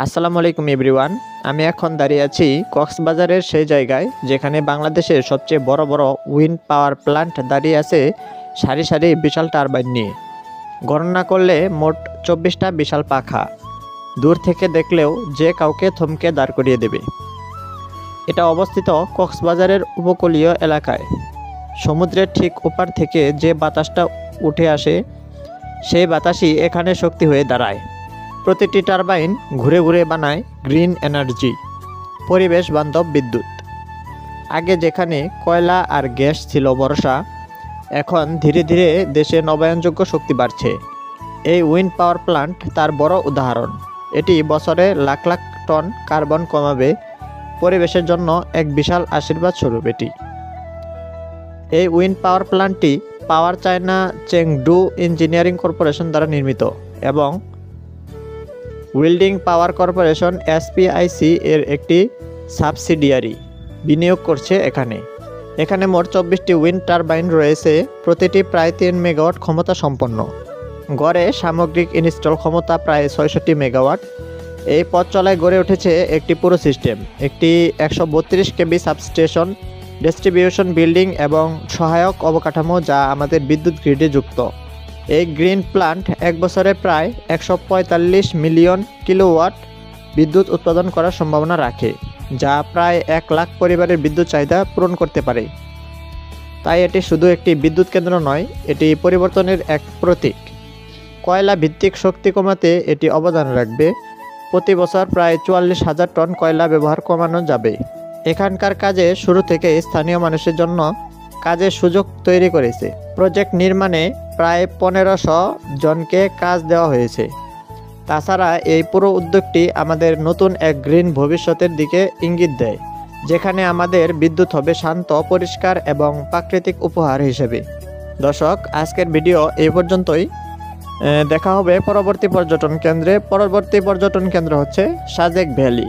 আসসালামু আলাইকুম এভরিওয়ান। আমি এখন দাঁড়িয়ে আছি কক্সবাজারের সেই জায়গায় যেখানে বাংলাদেশের সবচেয়ে বড় বড় উইন্ড পাওয়ার প্ল্যান্ট দাঁড়িয়ে আছে সারি সারি বিশাল টারবাইন নিয়ে। গণনা করলে মোট 24টা বিশাল পাখা দূর থেকে দেখলেও যে কাউকে থমকে দাঁড় করিয়ে দেবে। এটা অবস্থিত কক্সবাজারের উপকূলীয় এলাকায়। সমুদ্রের ঠিক ওপার থেকে যে বাতাসটা উঠে আসে সেই বাতাসই এখানে শক্তি হয়ে দাঁড়ায়। প্রতিটি টারবাইন ঘুরে ঘুরে বানায় গ্রিন এনার্জি, পরিবেশ বান্ধব বিদ্যুৎ। আগে যেখানে কয়লা আর গ্যাস ছিল ভরসা, এখন ধীরে ধীরে দেশে নবায়নযোগ্য শক্তি বাড়ছে। এই উইন্ড পাওয়ার প্ল্যান্ট তার বড় উদাহরণ। এটি বছরে লাখ লাখ টন কার্বন কমাবে, পরিবেশের জন্য এক বিশাল আশীর্বাদ স্বরূপ এটি। এই উইন্ড পাওয়ার প্ল্যান্টটি পাওয়ার চায়না চেংডু ইঞ্জিনিয়ারিং কর্পোরেশন দ্বারা নির্মিত এবং উইল্ডিং পাওয়ার কর্পোরেশন এসপিআইসি এর একটি সাবসিডিয়ারি বিনিয়োগ করছে এখানে মোট 24টি উইন্ড টারবাইন রয়েছে, প্রতিটি প্রায় 3 মেগাওয়াট ক্ষমতা সম্পন্ন। গড়ে সামগ্রিক ইনস্টল ক্ষমতা প্রায় 66 মেগাওয়াট। এই পথ চলায় গড়ে উঠেছে একটি পুরো সিস্টেম, একটি 132 কেবি সাবস্টেশন, ডিস্ট্রিবিউশন বিল্ডিং এবং সহায়ক অবকাঠামো যা আমাদের বিদ্যুৎ গ্রিডে যুক্ত। এই গ্রিন প্ল্যান্ট এক বছরে প্রায় 145 মিলিয়ন কিলোওয়াট বিদ্যুৎ উৎপাদন করার সম্ভাবনা রাখে, যা প্রায় 1 লাখ পরিবারের বিদ্যুৎ চাহিদা পূরণ করতে পারে। তাই এটি শুধু একটি বিদ্যুৎ কেন্দ্র নয়, এটি পরিবর্তনের এক প্রতীক। কয়লা ভিত্তিক শক্তি কমাতে এটি অবদান রাখবে। প্রতি বছর প্রায় 44,000 টন কয়লা ব্যবহার কমানো যাবে। এখানকার কাজে শুরু থেকে স্থানীয় মানুষের জন্য কাজের সুযোগ তৈরি করেছে। প্রজেক্ট নির্মাণে প্রায় 1500 জনকে কাজ দেওয়া হয়েছে। তাছাড়া এই পুরো উদ্যোগটি আমাদের নতুন এক গ্রিন ভবিষ্যতের দিকে ইঙ্গিত দেয়, যেখানে আমাদের বিদ্যুৎ হবে শান্ত, পরিষ্কার এবং প্রাকৃতিক উপহার হিসেবে। দর্শক, আজকের ভিডিও এই পর্যন্তই। দেখা হবে পরবর্তী পর্যটন কেন্দ্রে। পরবর্তী পর্যটন কেন্দ্র হচ্ছে সাজেক ভ্যালি।